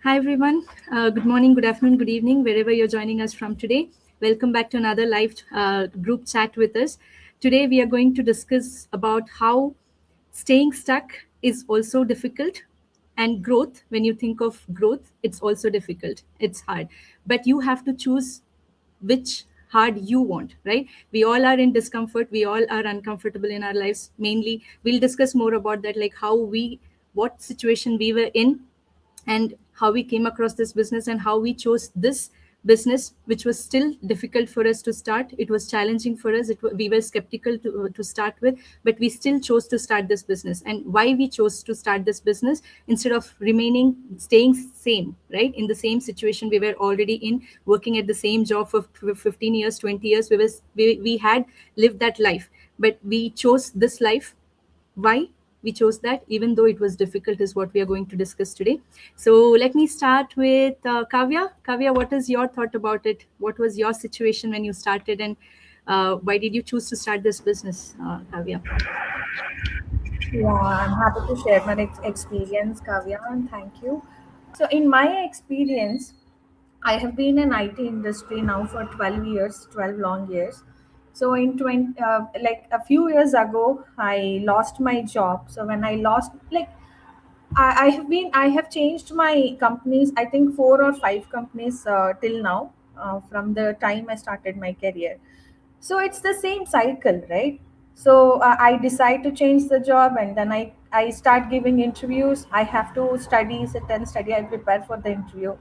Hi, everyone. Good morning, good afternoon, good evening, wherever you're joining us from today. Welcome back to another live group chat with us. Today, we are going to discuss about how staying stuck is also difficult, and growth, when you think of growth, it's also difficult. It's hard. But you have to choose which hard you want, right? We all are in discomfort. We all are uncomfortable in our lives. Mainly, we'll discuss more about that, like what situation we were in and how we came across this business and how we chose this business, which was still difficult for us to start. It was challenging for us. We were skeptical to start with, but we still chose to start this business, and why we chose to start this business instead of staying same, right, in the same situation we were already in, working at the same job for 15 years, 20 years. We had lived that life, but we chose this life. Why we chose that, even though it was difficult, is what we are going to discuss today. So let me start with Kavya, what is your thought about it? What was your situation when you started, and why did you choose to start this business, Kavya? Yeah, I'm happy to share my experience, Kavya, and thank you. So, in my experience, I have been in IT industry now for 12 years, 12 long years. So, in 20, like a few years ago, I lost my job. So, when I lost, I have changed my companies, I think four or five companies till now, from the time I started my career. So it's the same cycle, right? So I decide to change the job, and then I start giving interviews. I have to study, sit and study. I prepare for the interview,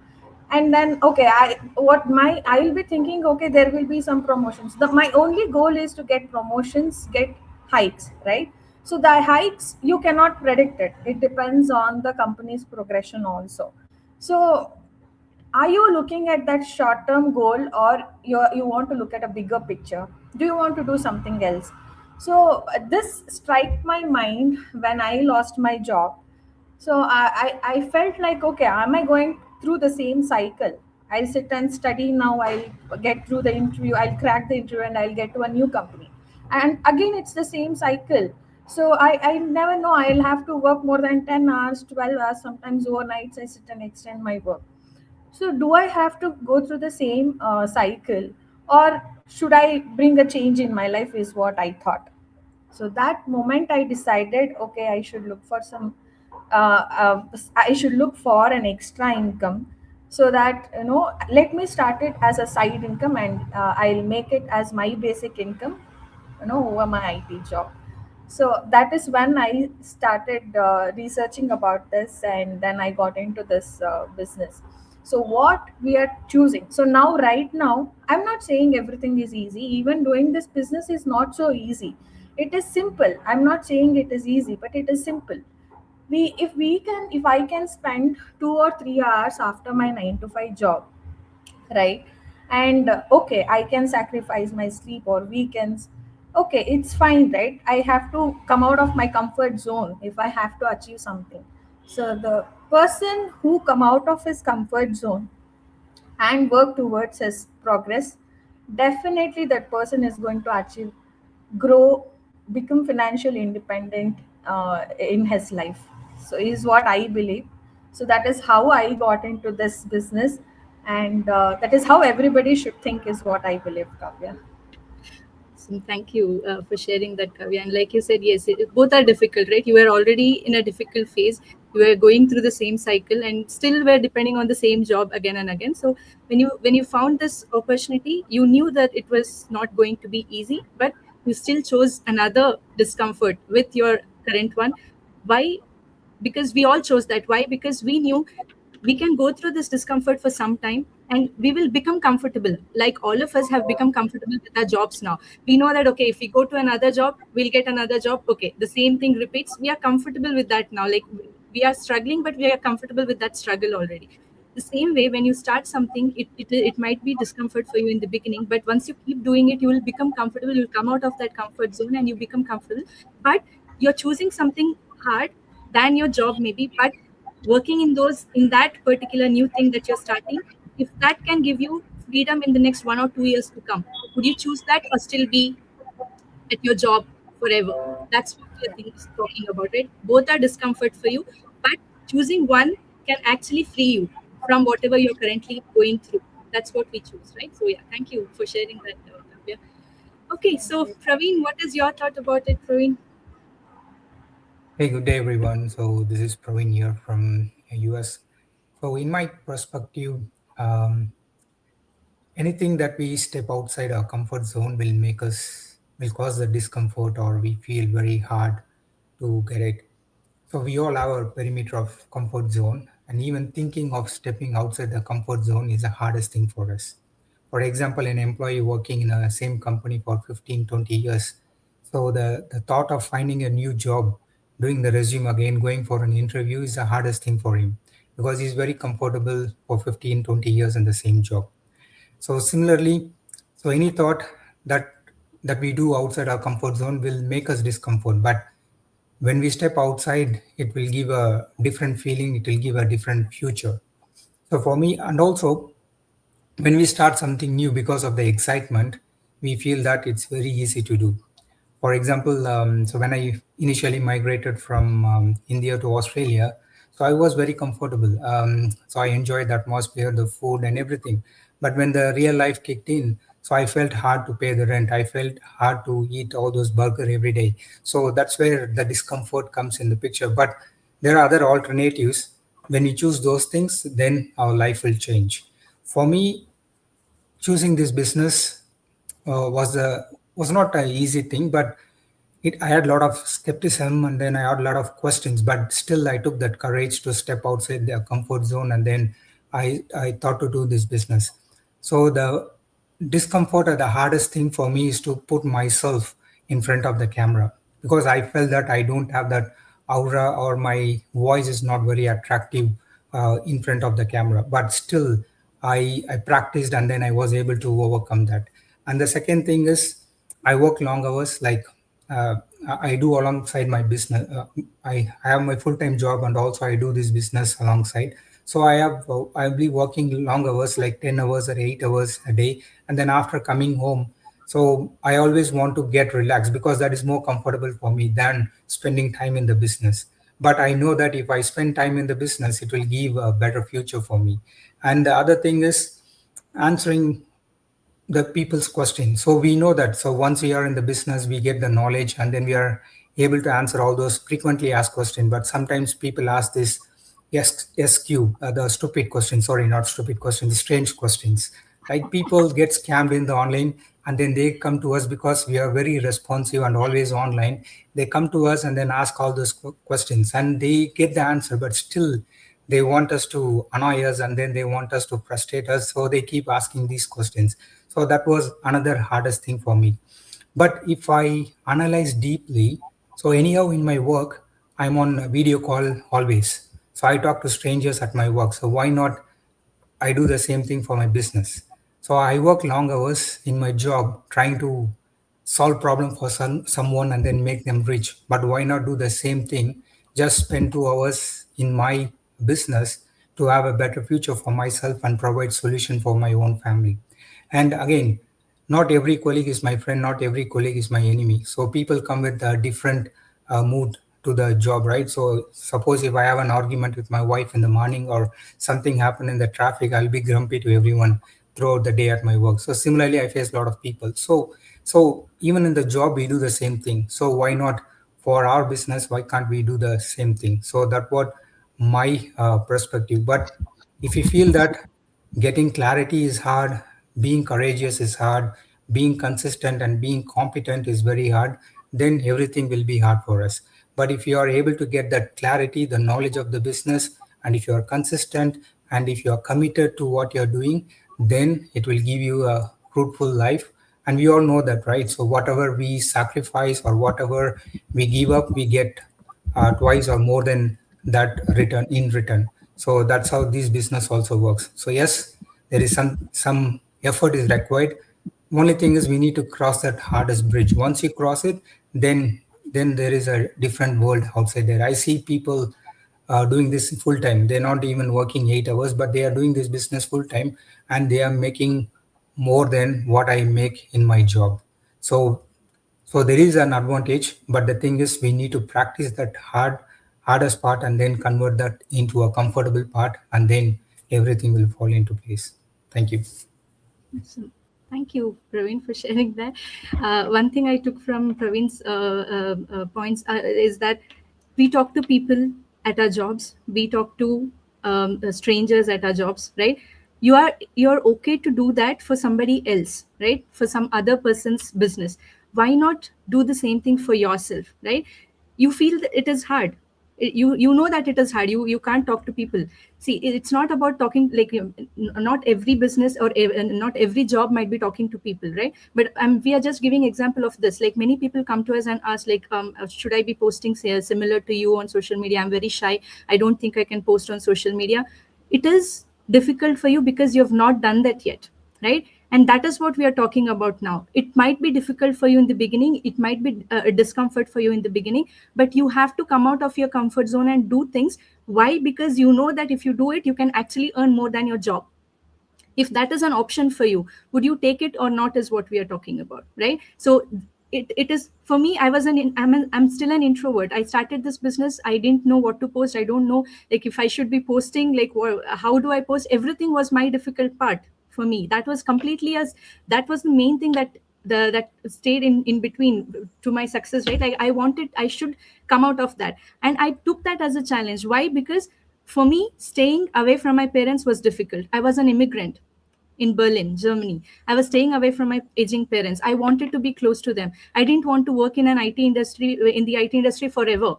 and then okay, I'll be thinking, okay, there will be some promotions. My only goal is to get promotions, get hikes, right? So the hikes, you cannot predict it. It depends on the company's progression also. So are you looking at that short term goal, or you want to look at a bigger picture? Do you want to do something else? So this struck my mind when I lost my job. So I felt like, okay, am I going through the same cycle? I'll sit and study now, I'll get through the interview, I'll crack the interview, and I'll get to a new company. And again, it's the same cycle. So I never know, I'll have to work more than 10 hours, 12 hours, sometimes overnights I sit and extend my work. So, do I have to go through the same cycle, or should I bring a change in my life? Is what I thought. So, that moment I decided, okay, I should look for I should look for an extra income, so that, let me start it as a side income, and I'll make it as my basic income, over my IT job. So that is when I started researching about this, and then I got into this business. So what we are choosing, so now right now, I'm not saying everything is easy. Even doing this business is not so easy. It is simple. I'm not saying it is easy, but it is simple. If I can spend 2 or 3 hours after my 9 to 5 job, right, and okay, I can sacrifice my sleep or weekends. Okay, it's fine, right? I have to come out of my comfort zone if I have to achieve something. So the person who come out of his comfort zone and work towards his progress, definitely that person is going to achieve, grow, become financially independent in his life. So is what I believe. So that is how I got into this business, and that is how everybody should think, is what I believe, Kavya. So thank you for sharing that, Kavya. And like you said, yes, both are difficult, right? You were already in a difficult phase. You were going through the same cycle, and still were depending on the same job again and again. So when you found this opportunity, you knew that it was not going to be easy, but you still chose another discomfort with your current one. Why? Because we all chose that. Why? Because we knew we can go through this discomfort for some time, and we will become comfortable, like all of us have become comfortable with our jobs now. We know that, okay, if we go to another job, we'll get another job. Okay, the same thing repeats. We are comfortable with that now. Like, we are struggling, but we are comfortable with that struggle already. The same way, when you start something, it might be discomfort for you in the beginning, but once you keep doing it, you will become comfortable. You'll come out of that comfort zone and you become comfortable. But you're choosing something hard than your job maybe, but working in that particular new thing that you're starting, if that can give you freedom in the next 1 or 2 years to come, would you choose that or still be at your job forever? That's what we are talking about, right? Both are discomfort for you, but choosing one can actually free you. from whatever you're currently going through. That's what we choose, right? So yeah, thank you for sharing that, Kavya. Okay, so Praveen, what is your thought about it, Praveen? Hey, good day, everyone. So this is Praveen here from US. So in my perspective, um, anything that we step outside our comfort zone will cause the discomfort or we feel very hard to get it. So we all have a perimeter of comfort zone, and even thinking of stepping outside the comfort zone is the hardest thing for us. For example, an employee working in the same company for 15, 20 years. So the thought of finding a new job, doing the resume again, going for an interview is the hardest thing for him because he's very comfortable for 15, 20 years in the same job. So similarly, so any thought that that we do outside our comfort zone will make us discomfort. But when we step outside, it will give a different feeling, it will give a different future. So for me, and also when we start something new because of the excitement, we feel that it's very easy to do. For example, so when I initially migrated from India to Australia, so I was very comfortable. So I enjoyed the atmosphere, the food, and everything. But when the real life kicked in, so I felt hard to pay the rent. I felt hard to eat all those burger every day. So that's where the discomfort comes in the picture. But there are other alternatives. When we choose those things, then our life will change. For me, choosing this business was not an easy thing, but I had a lot of skepticism and then I had a lot of questions, but still I took that courage to step outside their comfort zone and then I thought to do this business. So the discomfort or the hardest thing for me is to put myself in front of the camera because I felt that I don't have that aura or my voice is not very attractive in front of the camera. But still, I practiced and then I was able to overcome that. And the second thing is I work long hours, like uh, I do alongside my business. I have my full-time job and also I do this business alongside. So I'll be working long hours, like 10 hours or 8 hours a day. And then after coming home, so I always want to get relaxed because that is more comfortable for me than spending time in the business. But I know that if I spend time in the business, it will give a better future for me. And the other thing is answering the people's question. So we know that. So once we are in the business, we get the knowledge and then we are able to answer all those frequently asked questions. But sometimes people ask this SQ, the stupid question, sorry, not stupid question, the strange questions. Like people get scammed in the online and then they come to us because we are very responsive and always online. They come to us and then ask all those questions and they get the answer, but still they want us to annoy us and then they want us to frustrate us. So they keep asking these questions. So that was another hardest thing for me. But if I analyze deeply, so anyhow in my work, I'm on a video call always. So I talk to strangers at my work. So why not I do the same thing for my business. So I work long hours in my job trying to solve problem for someone and then make them rich. But why not do the same thing? Just spend 2 hours in my business to have a better future for myself and provide solution for my own family. And again, not every colleague is my friend, not every colleague is my enemy. So people come with a different mood to the job, right? So suppose if I have an argument with my wife in the morning or something happened in the traffic, I'll be grumpy to everyone throughout the day at my work. So similarly, I face a lot of people. So even in the job, we do the same thing. So why not for our business? Why can't we do the same thing? So that what my perspective. But if you feel that getting clarity is hard, being courageous is hard, being consistent and being competent is very hard, then everything will be hard for us. But if you are able to get that clarity, the knowledge of the business, and if you are consistent and if you are committed to what you're doing, then it will give you a fruitful life. And we all know that, right? So whatever we sacrifice or whatever we give up, we get twice or more than that return in return. So that's how this business also works. So yes, there is some effort is required. Only thing is we need to cross that hardest bridge. Once you cross it, then there is a different world outside there. I see people doing this full time. They're not even working 8 hours, but they are doing this business full time, and they are making more than what I make in my job. So so there is an advantage, but the thing is we need to practice that hardest part and then convert that into a comfortable part, and then everything will fall into place. Thank you. Awesome. Thank you, Praveen, for sharing that. One thing I took from Praveen's points is that we talk to people at our jobs, we talk to strangers at our jobs, right? You're okay to do that for somebody else, right? For some other person's business. Why not do the same thing for yourself, right? You feel that it is hard. You know that it is hard. You can't talk to people. See, it's not about talking, like, not every business or not every job might be talking to people, right? But we are just giving example of this. Like, many people come to us and ask, like, should I be posting, say, similar to you on social media? I'm very shy, I don't think I can post on social media. It is difficult for you because you have not done that yet, right? And that is what we are talking about now. It might be difficult for you in the beginning, it might be a discomfort for you in the beginning, but you have to come out of your comfort zone and do things. Why? Because you know that if you do it, you can actually earn more than your job. If that is an option for you, would you take it or not, is what we are talking about, right? So it is, for me, I'm still an introvert. I started this business, I didn't know what to post. I don't know, like, if I should be posting, like, how do I post? Everything was my difficult part. For me, that was completely, as that was the main thing that that stayed in between to my success, right? I wanted, I should come out of that, and I took that as a challenge. Why? Because for me, staying away from my parents was difficult. I was an immigrant in Berlin, Germany. I was staying away from my aging parents. I wanted to be close to them. I didn't want to work in the IT industry forever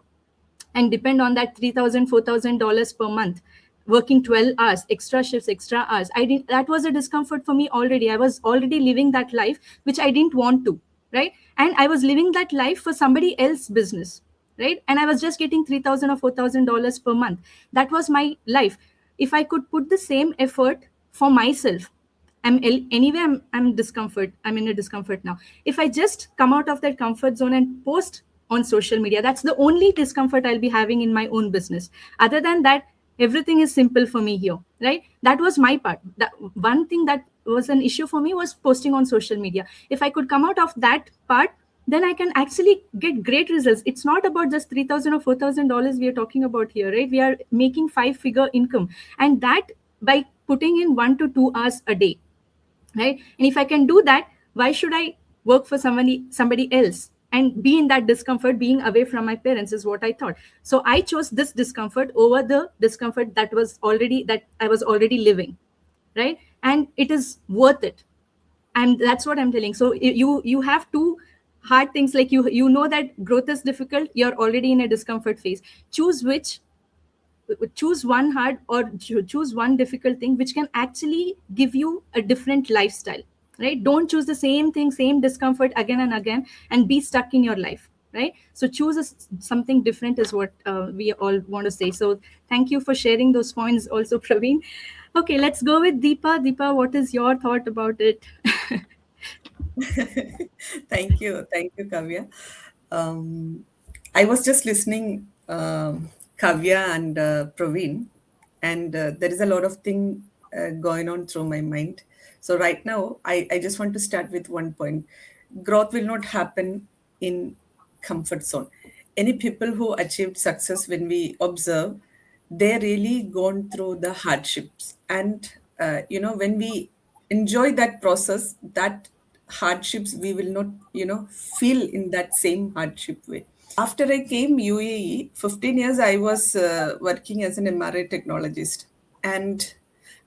and depend on that $3,000, $4,000 per month, working 12 hours, extra shifts, extra hours. That was a discomfort for me already. I was already living that life, which I didn't want to, right? And I was living that life for somebody else's business, right? And I was just getting $3,000 or $4,000 per month. That was my life. If I could put the same effort for myself, I'm discomfort. I'm in a discomfort now. If I just come out of that comfort zone and post on social media, that's the only discomfort I'll be having in my own business. Other than that, everything is simple for me here, right? That was my part. That one thing that was an issue for me was posting on social media. If I could come out of that part, then I can actually get great results. It's not about just $3,000 or $4,000 we are talking about here, right? We are making 5-figure income, and that by putting in 1 to 2 hours a day, right? And if I can do that, why should I work for somebody else and be in that discomfort? Being away from my parents is what I thought. So I chose this discomfort over the discomfort that I was already living, right? And it is worth it. And that's what I'm telling. So you have two hard things. Like, you know that growth is difficult, you're already in a discomfort phase. Choose one hard or choose one difficult thing which can actually give you a different lifestyle, right? Don't choose the same thing, same discomfort again and again and be stuck in your life, right? So choose something different is what we all want to say. So thank you for sharing those points also, Praveen. Okay, let's go with Deepa, what is your thought about it? Thank you, Kavya. I was just listening, Kavya and Praveen, and there is a lot of thing going on through my mind. So right now, I just want to start with one point. Growth will not happen in comfort zone. Any people who achieved success, when we observe, they really gone through the hardships, and when we enjoy that process, that hardships, we will not feel in that same hardship way. After I came UAE, 15 years I was working as an MRI technologist, and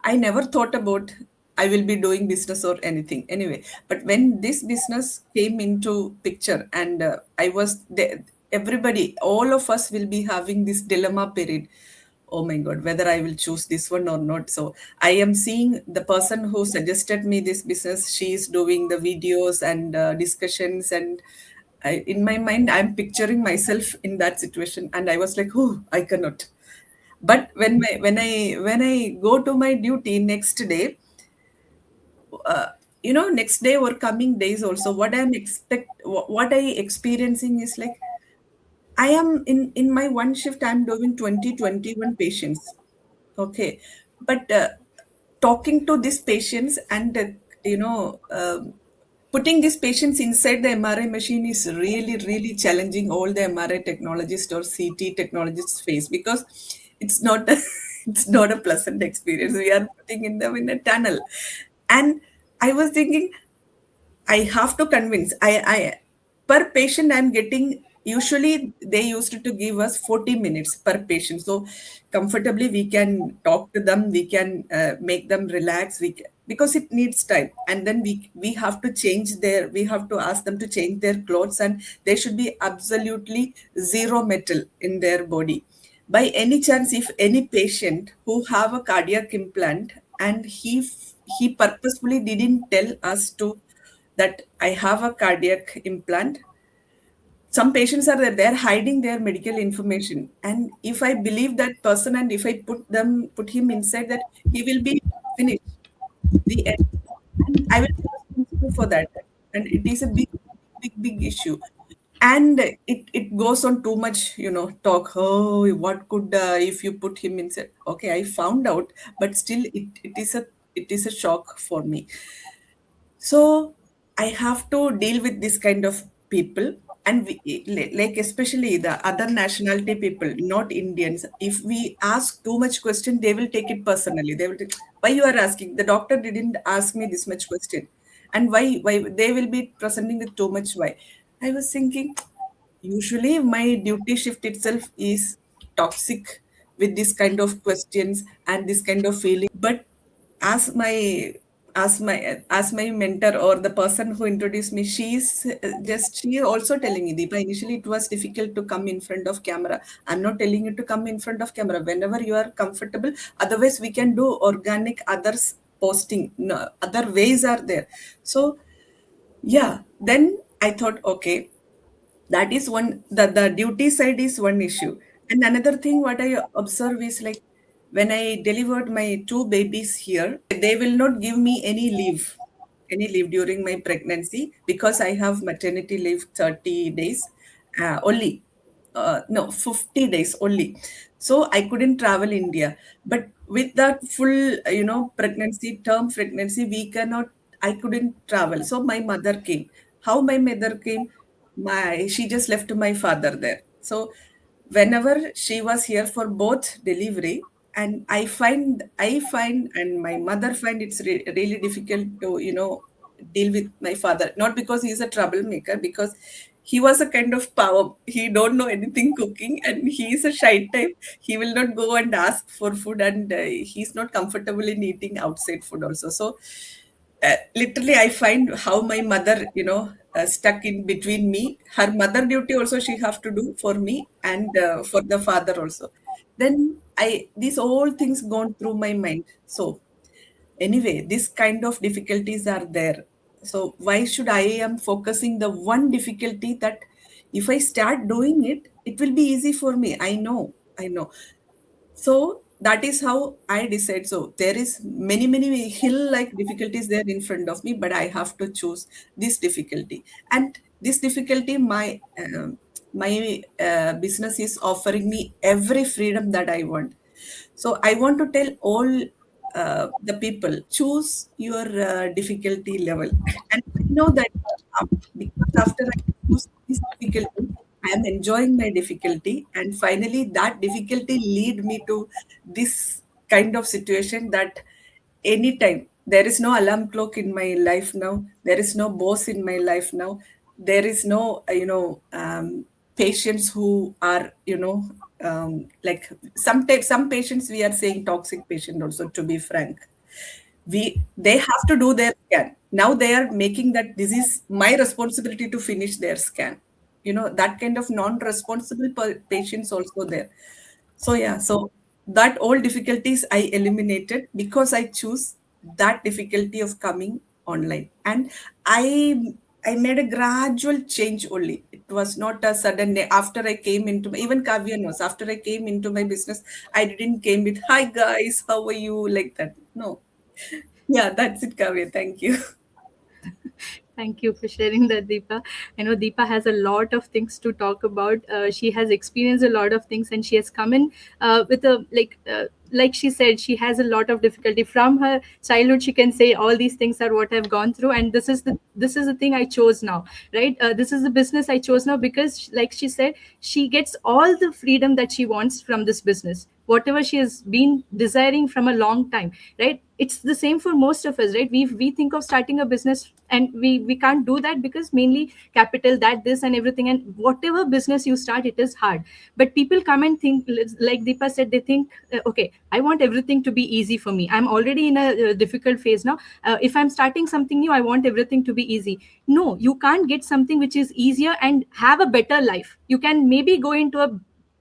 I never thought about I will be doing business or anything anyway. But when this business came into picture, and I was there, everybody, all of us will be having this dilemma period. Oh my God, whether I will choose this one or not. So I am seeing the person who suggested me this business. She is doing the videos and discussions, and in my mind, I'm picturing myself in that situation, and I was like, oh, I cannot. But when I go to my duty next day, next day or coming days also, what I experiencing is like, I am in my one shift, I'm doing 20-21 patients. Okay. But talking to these patients and, putting these patients inside the MRI machine is really, really challenging all the MRI technologists or CT technologists face, because it's not It's not a pleasant experience. We are putting them in a tunnel. And I was thinking, I have to convince. I per patient I'm getting, usually they used to give us 40 minutes per patient. So comfortably we can talk to them, we can make them relax, because it needs time. And then we have to we have to ask them to change their clothes, and they should be absolutely zero metal in their body. By any chance, if any patient who have a cardiac implant and he purposefully didn't tell us to that I have a cardiac implant. Some patients are there, they're hiding their medical information. And if I believe that person and if I put him inside that, he will be finished. The end. And I will be responsible for that. And it is a big issue. And it goes on too much, talk. Oh, what could if you put him inside? Okay, I found out, but still it is a shock for me. So I have to deal with this kind of people, and like especially the other nationality people, not Indians. If we ask too much question, they will take it personally. They will take, why you are asking? The doctor didn't ask me this much question, and why they will be presenting with too much why. I was thinking, usually my duty shift itself is toxic with this kind of questions and this kind of feeling. But as my as my mentor or the person who introduced me, she also telling me, Deepa, initially it was difficult to come in front of camera. I'm not telling you to come in front of camera whenever you are comfortable. Otherwise we can do organic others posting. No, other ways are there. So yeah, then I thought, okay, that is one, the duty side is one issue. And another thing what I observe is, like, when I delivered my two babies here, they will not give me any leave during my pregnancy, because I have maternity leave 30 days only. No, 50 days only. So I couldn't travel India. But with that full, pregnancy, term pregnancy, I couldn't travel. So my mother came. How my mother came? She just left my father there. So whenever she was here for both delivery, and I find and my mother find it's really difficult to deal with my father, not because he's a troublemaker, because he was a kind of power. He don't know anything cooking, and he is a shy type. He will not go and ask for food, and he's not comfortable in eating outside food also. So literally I find how my mother stuck in between me. Her mother duty also she have to do for me, and for the father also. Then these all things gone through my mind. So anyway, this kind of difficulties are there. So why should I am focusing the one difficulty that if I start doing it, it will be easy for me. I know. So that is how I decide. So there is many hill like difficulties there in front of me, but I have to choose this difficulty. And this difficulty, my business is offering me every freedom that I want. So I want to tell all the people, choose your difficulty level. And I know that because after I choose this difficulty, I am enjoying my difficulty, and finally that difficulty lead me to this kind of situation that anytime there is no alarm clock in my life now, there is no boss in my life now, there is no patients who are like sometimes some patients we are saying toxic patient also, to be frank. They have to do their scan. Now they are making that this is my responsibility to finish their scan. That kind of non-responsible patients also there. So yeah, so that all difficulties I eliminated because I choose that difficulty of coming online. And I made a gradual change only. It was not a sudden after I came into even Kavya knows, after I came into my business, I didn't came with hi guys, how are you, like that. No. Yeah, that's it, Kavya. Thank you. Thank you for sharing that, Deepa. I know Deepa has a lot of things to talk about. She has experienced a lot of things, and she has come in with a like she said, she has a lot of difficulty from her childhood. She can say all these things are what I've gone through, and this is the thing I chose now, right? This is the business I chose now because, like she said, she gets all the freedom that she wants from this business. whatever she has been desiring from a long time, right? It's the same for most of us, right? We think of starting a business, and we can't do that because mainly capital, that, this, and everything. And whatever business you start, it is hard. But people come and think, like Deepa said, they think, okay, I want everything to be easy for me. I'm already in a difficult phase now. If I'm starting something new, I want everything to be easy. No, you can't get something which is easier and have a better life. You can maybe go into a,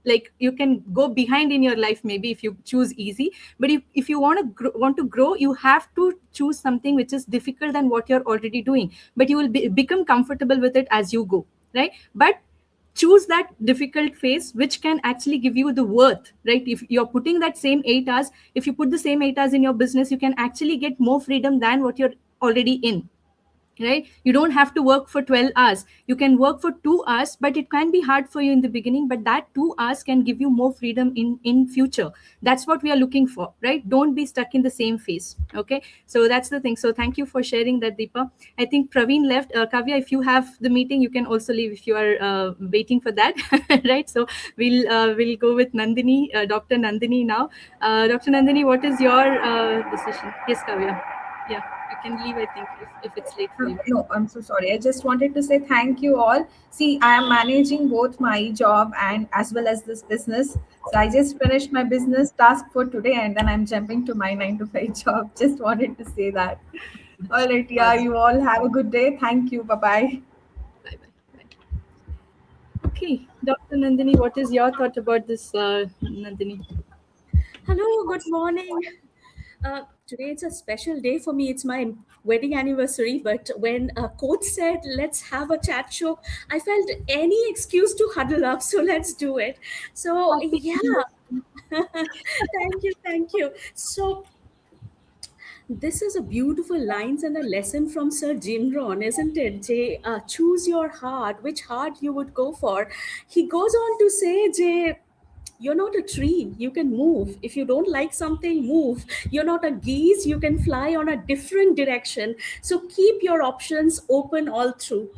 like, you can go behind in your life maybe if you choose easy. But if you want to grow, you have to choose something which is difficult than what you're already doing, but you will become comfortable with it as you go, right? But choose that difficult phase which can actually give you the worth, right? If you're putting that same 8 hours, if you put the same 8 hours in your business, you can actually get more freedom than what you're already in, right? You don't have to work for 12 hours. You can work for 2 hours, but it can be hard for you in the beginning, but that 2 hours can give you more freedom in future. That's what we are looking for, right? Don't be stuck in the same phase. Okay, so that's the thing. So thank you for sharing that, Deepa. I think Praveen left. Kavya, if you have the meeting, you can also leave if you are waiting for that. Right? So we'll go with Nandini, Dr. Nandini now. Dr. Nandini, what is your decision? Yes, Kavya. Yeah, you can leave, I think, if it's late for you. No, I'm so sorry. I just wanted to say thank you all. See, I am managing both my job and as well as this business. So I just finished my business task for today, and then I'm jumping to my 9 to 5 job. Just wanted to say that. All right. Yeah, you all have a good day. Thank you. Bye-bye. Bye-bye. Okay, Dr. Nandini, what is your thought about this, Nandini? Hello, good morning. Today it's a special day for me. It's my wedding anniversary. But when coach said, let's have a chat show, I felt any excuse to huddle up. So let's do it. So, yeah. Thank you. So, this is a beautiful lines and a lesson from Sir Jim Rohn, isn't it? Jay, choose your heart, which heart you would go for. He goes on to say, Jay, you're not a tree, you can move. If you don't like something, move. You're not a geese, you can fly on a different direction. So keep your options open all through.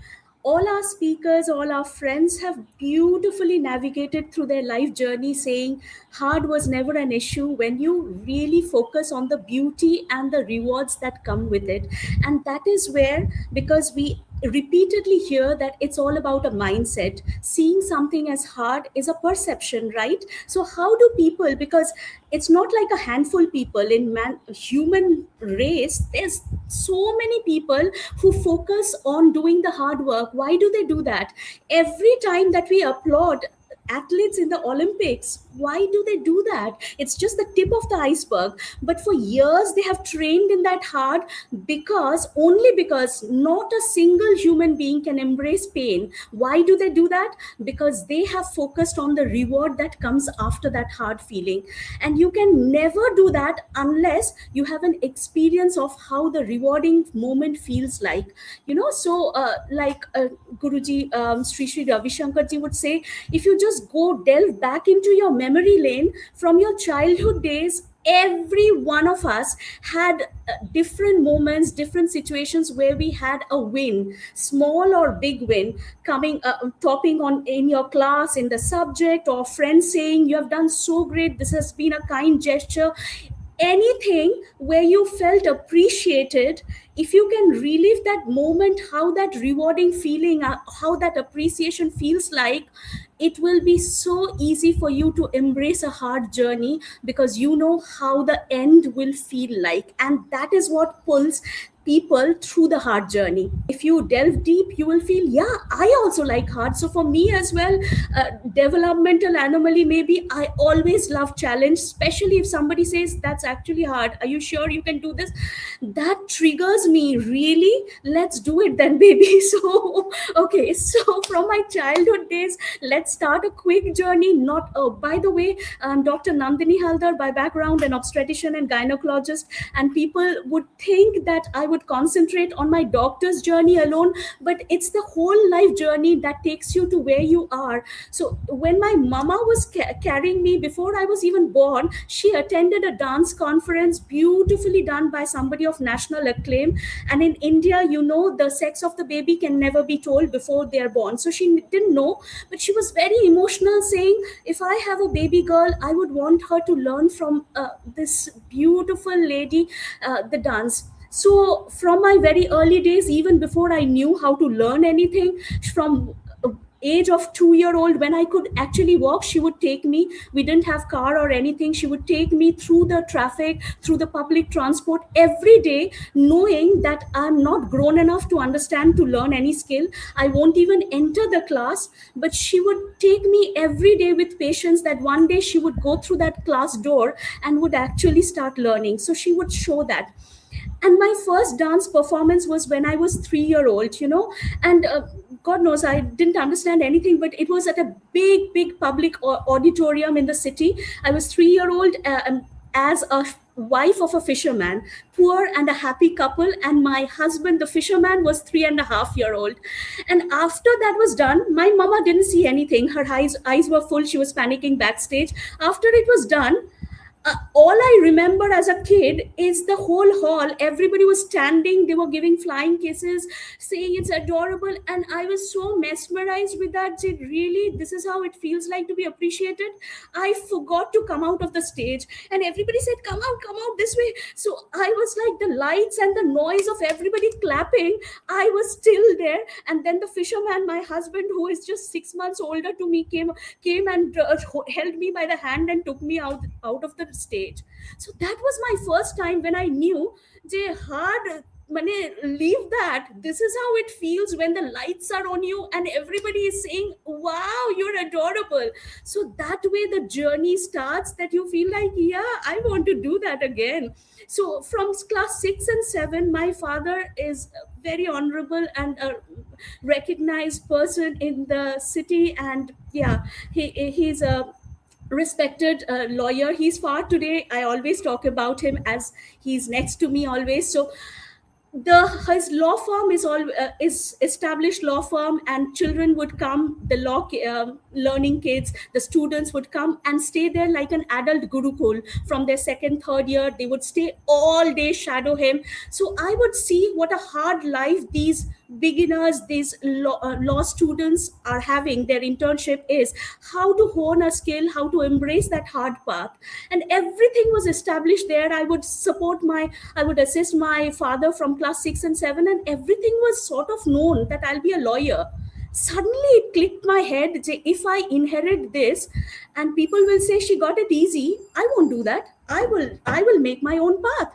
All our speakers, all our friends have beautifully navigated through their life journey, saying hard was never an issue when you really focus on the beauty and the rewards that come with it. And that is where, because we repeatedly hear that it's all about a mindset, seeing something as hard is a perception, right? So how do people, because it's not like a handful people in human race, there's so many people who focus on doing the hard work. Why do they do that? Every time that we applaud athletes in the Olympics, why do they do that? It's just the tip of the iceberg. But for years they have trained in that hard, only because not a single human being can embrace pain. Why do they do that? Because they have focused on the reward that comes after that hard feeling. And you can never do that unless you have an experience of how the rewarding moment feels like. So Guruji, Sri Ravi Shankar ji would say, if you just go delve back into your memory lane from your childhood days, every one of us had different moments, different situations where we had a win, small or big win, coming topping on in your class, in the subject, or friends saying you have done so great, this has been a kind gesture. Anything where you felt appreciated, if you can relive that moment, how that rewarding feeling, how that appreciation feels like, it will be so easy for you to embrace a hard journey, because you know how the end will feel like. And that is what pulls people through the hard journey. If you delve deep, you will feel, yeah, I also like hard. So for me as well, developmental anomaly, maybe I always love challenge, especially if somebody says that's actually hard, are you sure you can do this? That triggers me, really, let's do it then, baby. So okay, so from my childhood days, let's start a quick journey. Not by the way, Dr. Nandini Haldar by background, an obstetrician and gynecologist, and people would think that I would concentrate on my doctor's journey alone, but it's the whole life journey that takes you to where you are. So when my mama was carrying me before I was even born, she attended a dance conference beautifully done by somebody of national acclaim. And in India, you know, the sex of the baby can never be told before they are born. So she didn't know, but she was very emotional, saying, if I have a baby girl, I would want her to learn from this beautiful lady, the dance. So from my very early days, even before I knew how to learn anything, from age of 2-year-old, when I could actually walk, she would take me. We didn't have car or anything. She would take me through the traffic, through the public transport every day, knowing that I'm not grown enough to understand, to learn any skill. I won't even enter the class, but she would take me every day with patience, that one day she would go through that class door and would actually start learning. So she would show that. And my first dance performance was when I was 3-year-old, you know, and God knows I didn't understand anything, but it was at a big public auditorium in the city. I was 3-year-old, as a wife of a fisherman, poor and a happy couple, and my husband, the fisherman, was 3.5-year-old. And after that was done, my mama didn't see anything. Her eyes were full. She was panicking backstage. After it was done, all I remember as a kid is the whole hall. Everybody was standing. They were giving flying kisses, saying it's adorable. And I was so mesmerized with that. Said, really, this is how it feels like to be appreciated. I forgot to come out of the stage. And everybody said, come out this way. So I was like, the lights and the noise of everybody clapping, I was still there. And then the fisherman, my husband, who is just 6 months older to me, came and held me by the hand and took me out of the stage. So that was my first time when I knew, hard, leave that. This is how it feels when the lights are on you and everybody is saying, wow, you're adorable. So that way the journey starts, that you feel like, yeah, I want to do that again. So from class 6 and 7, my father is very honorable and a recognized person in the city. And yeah, he's a respected lawyer. He's far today. I always talk about him as he's next to me always. So his law firm is established law firm, and children would come, the law learning kids, the students would come and stay there like an adult gurukul. From their 2nd, 3rd year, they would stay all day, shadow him. So I would see what a hard life these beginners, these law students are having. Their internship is how to hone a skill, how to embrace that hard path, and everything was established there. I would assist my father from class 6 and 7, and everything was sort of known that I'll be a lawyer. Suddenly it clicked my head, if I inherit this and people will say she got it easy, I won't do that. I will make my own path.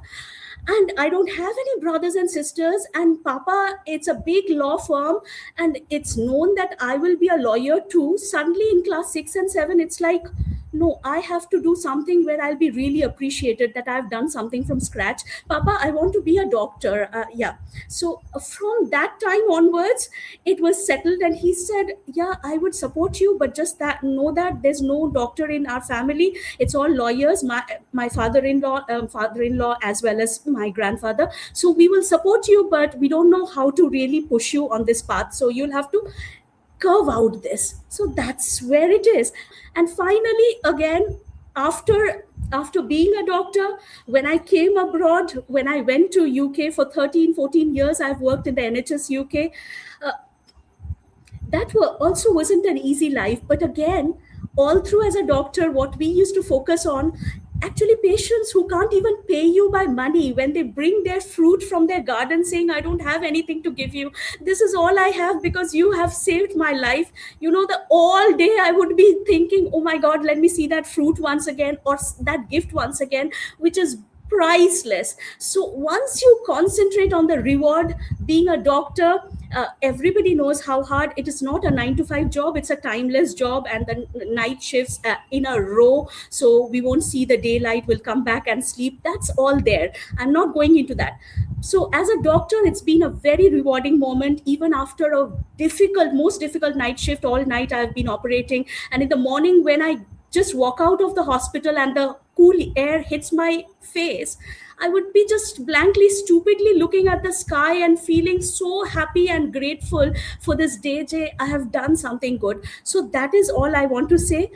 And I don't have any brothers and sisters, and Papa, it's a big law firm and it's known that I will be a lawyer too. Suddenly in class 6 and 7, it's like, no, I have to do something where I'll be really appreciated, that I've done something from scratch. Papa, I want to be a doctor. Yeah. So from that time onwards, it was settled. And he said, yeah, I would support you, but just know that there's no doctor in our family. It's all lawyers, my father-in-law, as well as my grandfather. So we will support you, but we don't know how to really push you on this path. So you'll have to curve out this. So that's where it is. And finally, again, after being a doctor, when I came abroad, when I went to UK for 13-14 years, I've worked in the NHS UK. That also wasn't an easy life. But again, all through as a doctor, what we used to focus on, actually patients who can't even pay you by money, when they bring their fruit from their garden saying, I don't have anything to give you, this is all I have because you have saved my life. You know, the all day I would be thinking, oh my God, let me see that fruit once again, or that gift once again, which is priceless. So once you concentrate on the reward, being a doctor, everybody knows how hard it is. Not a 9-to-5 job, it's a timeless job, and the night shifts in a row, so we won't see the daylight, we'll come back and sleep. That's all there. I'm not going into that. So as a doctor, it's been a very rewarding moment. Even after a most difficult night shift, all night I've been operating, and in the morning when I just walk out of the hospital and the cool air hits my face, I would be just blankly, stupidly looking at the sky and feeling so happy and grateful for this day. Jay, I have done something good. So that is all I want to say.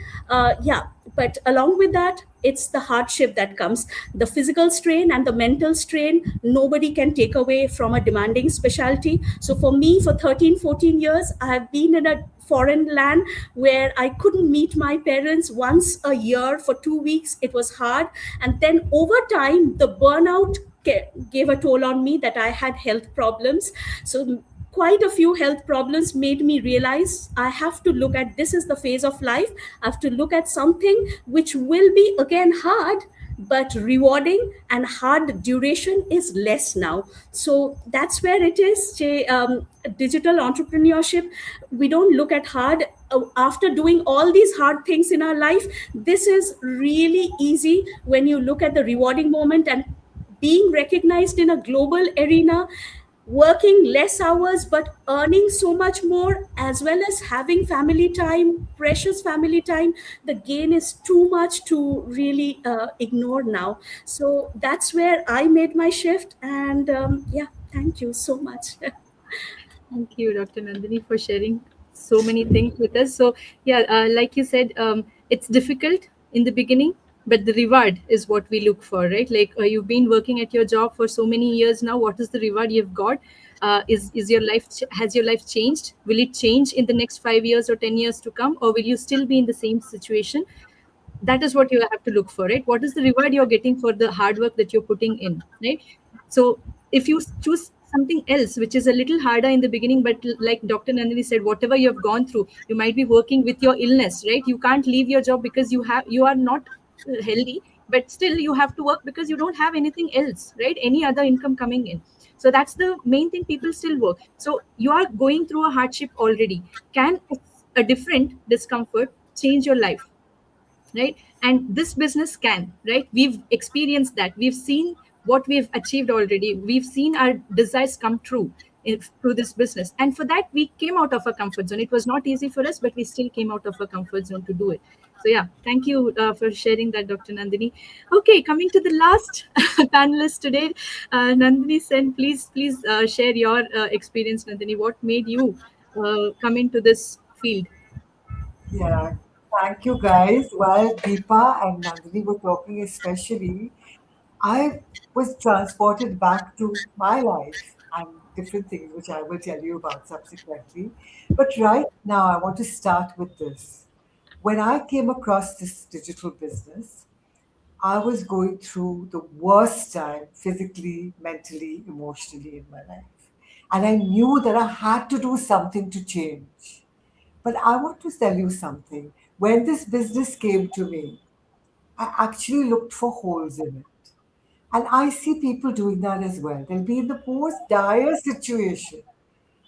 Yeah, but along with that, it's the hardship that comes, the physical strain and the mental strain. Nobody can take away from a demanding specialty. So for me, for 13, 14 years, I have been in a foreign land where I couldn't meet my parents once a year for 2 weeks. It was hard. And then over time, the burnout gave a toll on me, that I had health problems. So quite a few health problems made me realize I have to look at, this is the phase of life. I have to look at something which will be again hard, but rewarding, and hard duration is less now. So that's where it is. Digital entrepreneurship, we don't look at hard. After doing all these hard things in our life, this is really easy when you look at the rewarding moment and being recognized in a global arena, working less hours but earning so much more, as well as having family time, precious family time. The gain is too much to really ignore now. So that's where I made my shift. And yeah, thank you so much. Thank you, Dr. Nandini, for sharing so many things with us. So, yeah, like you said, it's difficult in the beginning, but the reward is what we look for, right? Like you've been working at your job for so many years now. What is the reward you've got? Is your life has your life changed? Will it change in the next 5 years or 10 years to come, or will you still be in the same situation? That is what you have to look for, right? What is the reward you're getting for the hard work that you're putting in, right? So if you choose something else which is a little harder in the beginning, but like Dr. Nandini said, whatever you have gone through, you might be working with your illness, right? You can't leave your job because you are not healthy, but still you have to work because you don't have anything else, right? Any other income coming in. So that's the main thing, people still work. So you are going through a hardship already. Can a different discomfort change your life, right? And this business can, right? We've experienced that, we've seen what we've achieved already, we've seen our desires come true through this business, and for that we came out of our comfort zone. It was not easy for us, but we still came out of our comfort zone to do it. So yeah, thank you for sharing that, Dr. Nandini. Okay, coming to the last panelist today, Nandini Sen, please share your experience. Nandini, what made you come into this field? Yeah, thank you guys. While Deepa and Nandini were talking, especially, I was transported back to my life and different things, which I will tell you about subsequently. But right now, I want to start with this. When I came across this digital business, I was going through the worst time physically, mentally, emotionally in my life. And I knew that I had to do something to change. But I want to tell you something. When this business came to me, I actually looked for holes in it. And I see people doing that as well. They'll be in the most dire situation.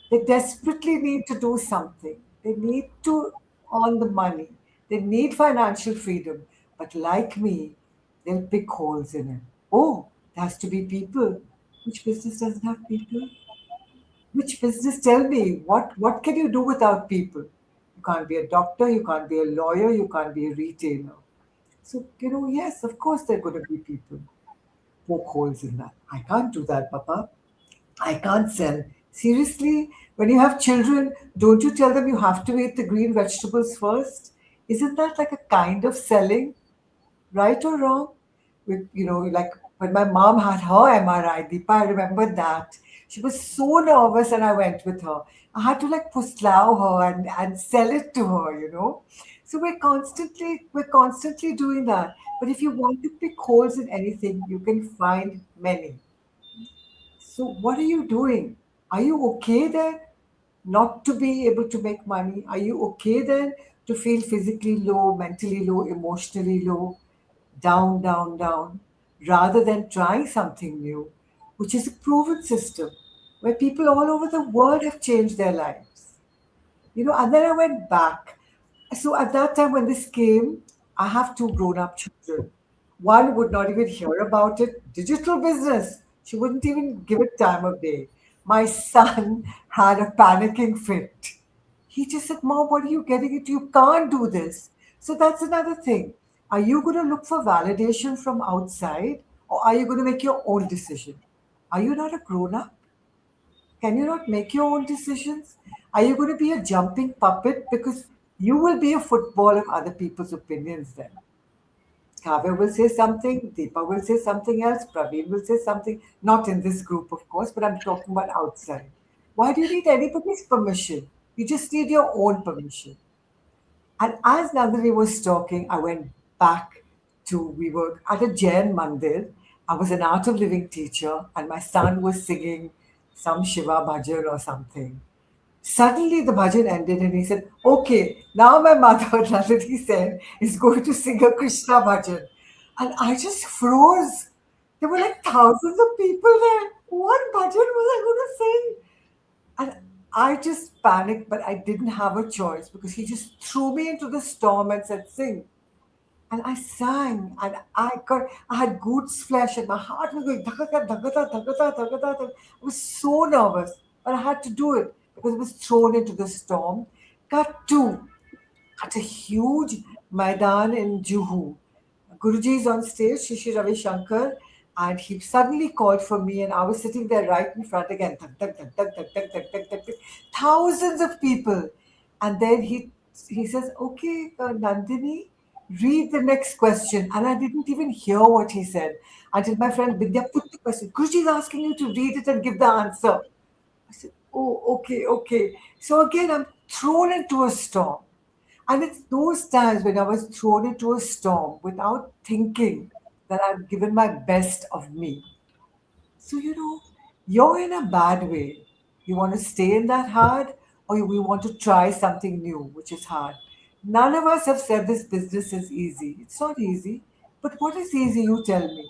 They desperately need to do something. They need to earn the money. They need financial freedom. But like me, they'll pick holes in it. Oh, there has to be people. Which business doesn't have people? Which business? Tell me, what can you do without people? You can't be a doctor, you can't be a lawyer, you can't be a retailer. So, yes, of course there are going to be people. Poke holes in that. I can't do that, Papa. I can't sell. Seriously, when you have children, don't you tell them you have to eat the green vegetables first? Isn't that like a kind of selling? Right or wrong? Like when my mom had her MRI, Deepa, I remember that. She was so nervous and I went with her. I had to like puslau her and sell it to her. So we're constantly doing that. But if you want to pick holes in anything, you can find many. So what are you doing? Are you okay then not to be able to make money? Are you okay then to feel physically low, mentally low, emotionally low, down, down, down, rather than trying something new, which is a proven system where people all over the world have changed their lives? And then I went back. So at that time when this came, I have two grown-up children. One would not even hear about it. Digital business. She wouldn't even give it time of day. My son had a panicking fit. He just said, Mom, what are you getting into? You can't do this. So that's another thing. Are you going to look for validation from outside, or are you going to make your own decision? Are you not a grown up? Can you not make your own decisions? Are you going to be a jumping puppet? Because you will be a football of other people's opinions then. Kavya will say something, Deepa will say something else, Praveen will say something, not in this group, of course, but I'm talking about outside. Why do you need anybody's permission? You just need your own permission. And as Nandini was talking, I went back to, we were at a Jain Mandir. I was an art of living teacher, and my son was singing some Shiva bhajan or something. Suddenly the bhajan ended and he said, okay, now my mother, Nandini said, is going to sing a Krishna bhajan. And I just froze. There were like thousands of people there. What bhajan was I going to sing? And I just panicked, but I didn't have a choice because he just threw me into the storm and said, sing. And I sang, and I had goose flesh, and my heart was going dhakata, dhakata, dhakata, dhakata, dhakata. I was so nervous, but I had to do it because it was thrown into the storm. Cut to at a huge Maidan in Juhu. Guruji is on stage, Shishi Ravi Shankar, and he suddenly called for me, and I was sitting there right in front again. Thak, thak, thak, thak, thak, thak, thak, thak, thak, thak. Thousands of people. And then he says, okay, Nandini, read the next question. And I didn't even hear what he said until my friend Vidya put the question. Guruji is asking you to read it and give the answer. I said, oh, okay, okay. So again, I'm thrown into a storm. And it's those times when I was thrown into a storm without thinking that I've given my best of me. So, you're in a bad way. You want to stay in that hard, or we want to try something new, which is hard. None of us have said this business is easy. It's not easy. But what is easy, you tell me?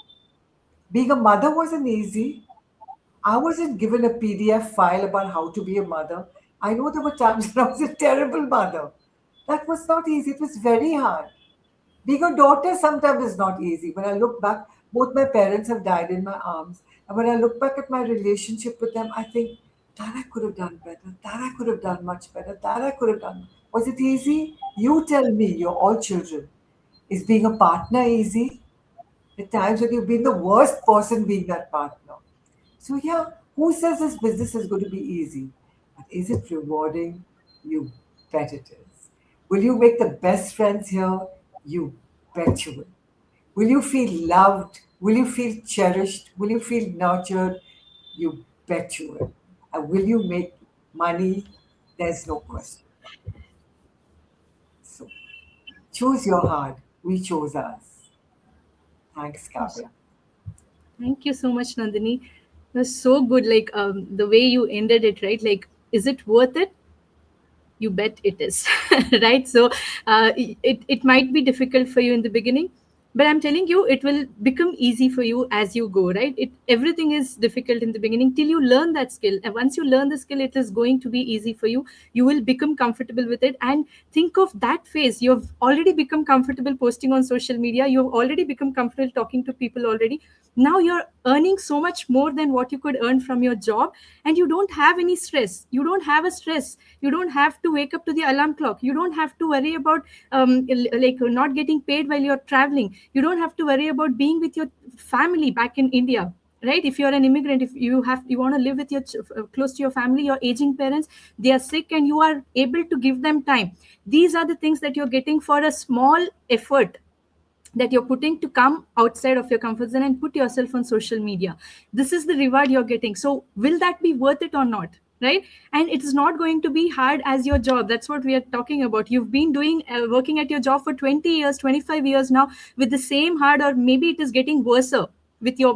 Being a mother wasn't easy. I wasn't given a PDF file about how to be a mother. I know there were times when I was a terrible mother. That was not easy. It was very hard. Being a daughter sometimes is not easy. When I look back, both my parents have died in my arms. And when I look back at my relationship with them, I think that I could have done better. That I could have done much better. That I could have done. Was it easy? You tell me, you're all children. Is being a partner easy? At times when you've been the worst person being that partner. So, yeah, who says this business is going to be easy? But is it rewarding? You bet it is. Will you make the best friends here? You bet you will. Will you feel loved? Will you feel cherished? Will you feel nurtured? You bet you will. And will you make money? There's no question. So choose your heart. We chose ours. Thanks, Kavya. Thank you so much, Nandini. It was so good. Like the way you ended it, right? Like, is it worth it? You bet it is. Right? So it might be difficult for you in the beginning, but I'm telling you, it will become easy for you as you go, right? Everything is difficult in the beginning till you learn that skill, and once you learn the skill, it is going to be easy for you. You will become comfortable with it. And think of that phase. You've already become comfortable posting on social media. You've already become comfortable talking to people already. Now you're earning so much more than what you could earn from your job, and you don't have any stress. You don't have a stress. You don't have to wake up to the alarm clock. You don't have to worry about like not getting paid while you're traveling. You don't have to worry about being with your family back in India, right? If you're an immigrant, if you want to live with your close to your family, your aging parents, they are sick, and you are able to give them time. These are the things that you're getting for a small effort that you're putting to come outside of your comfort zone and put yourself on social media. This is the reward you're getting. So will that be worth it or not? Right? And it is not going to be hard as your job. That's what we are talking about. You've been doing working at your job for 20 years, 25 years now with the same hard, or maybe it is getting worse with your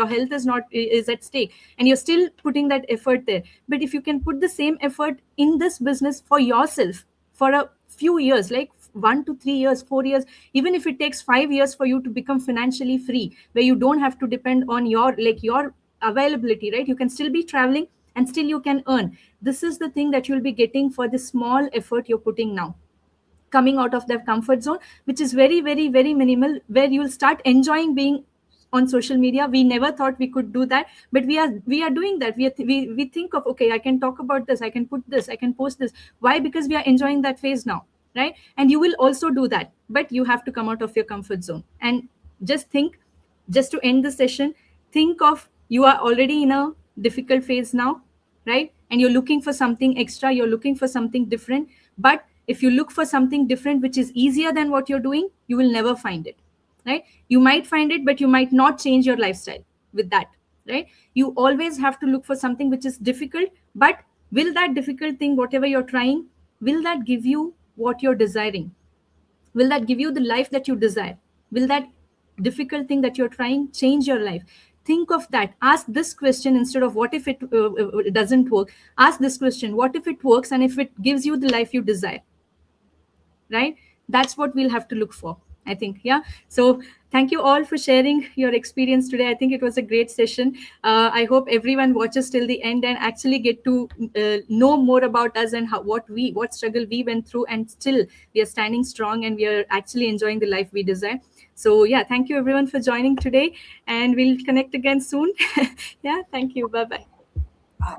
health is at stake, and you're still putting that effort there. But if you can put the same effort in this business for yourself for a few years, like 1 to 3 years, 4 years, even if it takes 5 years for you to become financially free, where you don't have to depend on your availability, right? You can still be traveling and still you can earn. This is the thing that you'll be getting for the small effort you're putting now, coming out of that comfort zone, which is very, very, very minimal, where you'll start enjoying being on social media. We never thought we could do that, but we are doing that. We think of, okay, I can talk about this, I can put this, I can post this. Why? Because we are enjoying that phase now. right? And you will also do that, but you have to come out of your comfort zone. And just think, just to end the session, think of, you are already in a difficult phase now, right? And you're looking for something extra, you're looking for something different. But if you look for something different which is easier than what you're doing, you will never find it, right? You might find it, but you might not change your lifestyle with that, right? You always have to look for something which is difficult, but will that difficult thing, whatever you're trying, will that give you what you're desiring? Will that give you the life that you desire? Will that difficult thing that you're trying change your life? Think of that. Ask this question instead of what if it doesn't work. Ask this question: what if it works, and if it gives you the life you desire? Right? That's what we'll have to look for, I think. Yeah. So thank you all for sharing your experience today. I think it was a great session. I hope everyone watches till the end and actually get to know more about us and what struggle we went through, and still we are standing strong and we are actually enjoying the life we desire. So yeah, thank you everyone for joining today, and we'll connect again soon. Yeah, thank you. Bye-bye. Bye.